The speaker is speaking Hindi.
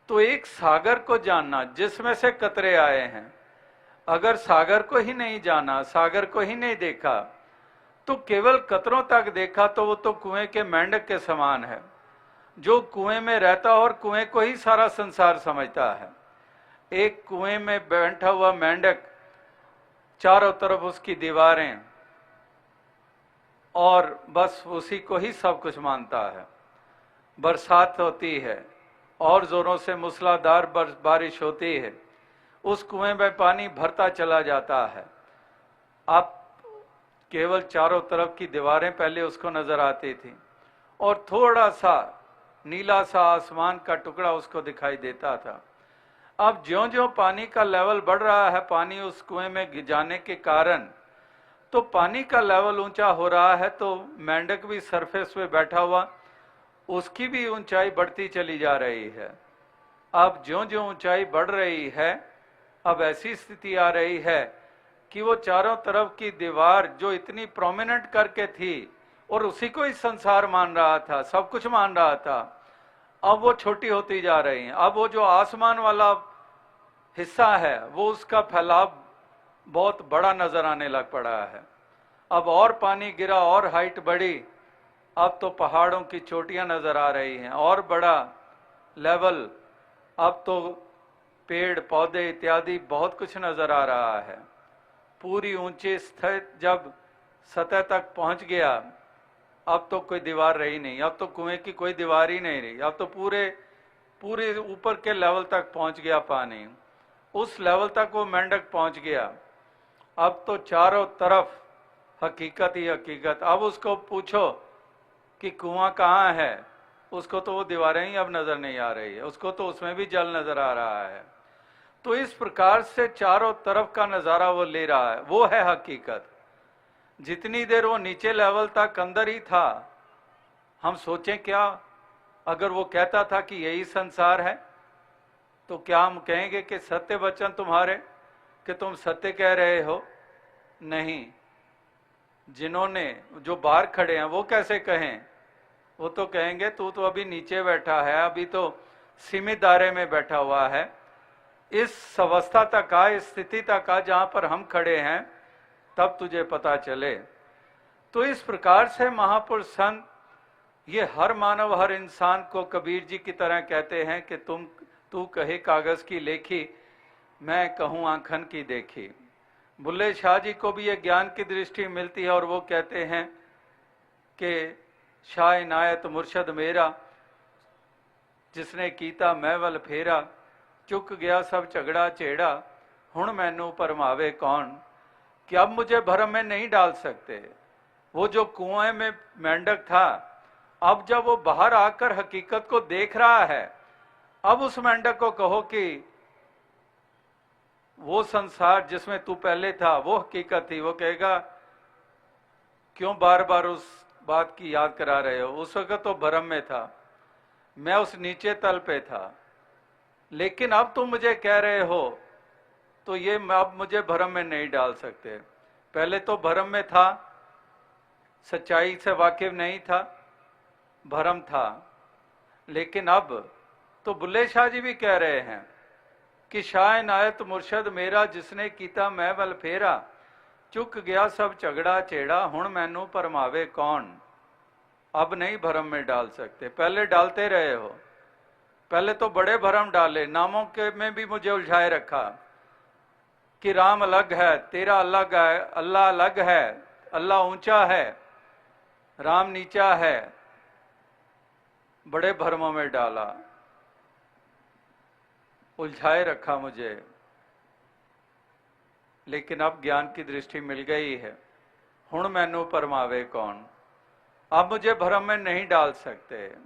तो एक सागर को जानना जिसमें से कतरे आए हैं, अगर सागर को ही नहीं जाना, सागर को ही नहीं देखा, तो केवल कतरों तक देखा तो वो तो कुएं के मेंढक के समान है, जो कुएं में रहता और कुएं को ही सारा संसार समझता है। एक कुएं में बैठा हुआ मेंढक, चारों तरफ उसकी दीवारें, और बस उसी को ही सब कुछ मानता है। बरसात होती है और जोरों से मूसलाधार बारिश होती है, उस कुएं में पानी भरता चला जाता है। अब केवल चारों तरफ की दीवारें पहले उसको नजर आती थी और थोड़ा सा नीला सा आसमान का टुकड़ा उसको दिखाई देता था। अब ज्यों-ज्यों पानी का लेवल बढ़ रहा है, पानी उस कुएं में जाने के कारण, तो पानी का लेवल ऊंचा हो रहा है, तो मेंढक भी सरफेस पे बैठा हुआ, उसकी भी ऊंचाई बढ़ती चली जा रही है। अब ज्यों-ज्यों ऊंचाई बढ़ रही है, अब ऐसी स्थिति आ रही है कि वो चारों तरफ की दीवार जो इतनी प्रोमिनेंट करके थी और उसी को ही संसार मान रहा था, सब कुछ मान रहा था, अब वो छोटी होती जा रही है। अब वो जो आसमान वाला हिस्सा है वो उसका फैलाव बहुत बड़ा नजर आने लग पड़ा है। अब और पानी गिरा और हाइट बढ़ी, अब तो पहाड़ों की चोटियां नजर आ रही हैं और बड़ा लेवल, अब तो पेड़ पौधे इत्यादि बहुत कुछ नजर आ रहा है। पूरी ऊंची स्थित जब सतह तक पहुंच गया, अब तो कोई दीवार रही नहीं, अब तो कुएं की कोई दीवार ही नहीं रही, अब तो पूरे ऊपर के लेवल तक पहुंच गया पानी, उस लेवल तक वो मेंढक पहुंच गया। अब तो चारों तरफ हकीकत ही हकीकत। अब उसको पूछो कि कुआं कहाँ है, उसको तो वो दीवारें ही अब नजर नहीं आ रही है, उसको तो उसमें भी जल नजर आ रहा है। तो इस प्रकार से चारों तरफ का नजारा वो ले रहा है, वो है हकीकत। जितनी देर वो नीचे लेवल तक अंदर ही था, हम सोचें क्या, अगर वो कहता था कि यही संसार है, तो क्या हम कहेंगे कि सत्य वचन तुम्हारे, कि तुम सत्य कह रहे हो? नहीं, जिन्होंने जो बाहर खड़े हैं वो कैसे कहें, वो तो कहेंगे तू तो अभी नीचे बैठा है, अभी तो सीमित दायरे में बैठा हुआ है। इस अवस्था तक आ, इस स्थिति तक आ जहां पर हम खड़े हैं, तब तुझे पता चले। तो इस प्रकार से महापुरुष संत ये हर मानव, हर इंसान को कबीर जी की तरह कहते हैं कि तू कहे कागज की लेखी, मैं कहूं आंखन की देखी। बुल्ले शाह जी को भी ये ज्ञान की दृष्टि मिलती है और वो कहते हैं कि शाह इनायत मुर्शद मेरा, जिसने कीता महवल फेरा, चुक गया सब झगड़ा चेड़ा, हुण मैनू परमावे कौन। कि अब मुझे भरम में नहीं डाल सकते। वो जो कुएं में मेंढक था, अब जब वो बाहर आकर हकीकत को देख रहा है, अब उस मेंढक को कहो कि वो संसार जिसमें तू पहले था वो हकीकत थी, वो कहेगा क्यों बार बार उस बात की याद करा रहे हो, उस वक्त तो भरम में था, मैं उस नीचे तल पे था, लेकिन अब तुम मुझे कह रहे हो तो ये अब मुझे भरम में नहीं डाल सकते। पहले तो भरम में था, सच्चाई से वाकिफ नहीं था, भरम था, लेकिन अब तो बुल्ले शाह जी भी कह रहे हैं कि शाह इनायत मुर्शद मेरा, जिसने कीता महवल फेरा, चुक गया सब झगड़ा चेड़ा, हुण मैनू परमावे कौन। अब नहीं भरम में डाल सकते, पहले डालते रहे हो, पहले तो बड़े भरम डाले, नामों के में भी मुझे उलझाए रखा कि राम अलग है, तेरा अलग है, अल्लाह अलग है, अल्लाह ऊंचा है, राम नीचा है, बड़े भरमों में डाला, उलझाए रखा मुझे। लेकिन अब ज्ञान की दृष्टि मिल गई है, हुण मैनू परमावे कौन, अब मुझे भरम में नहीं डाल सकते।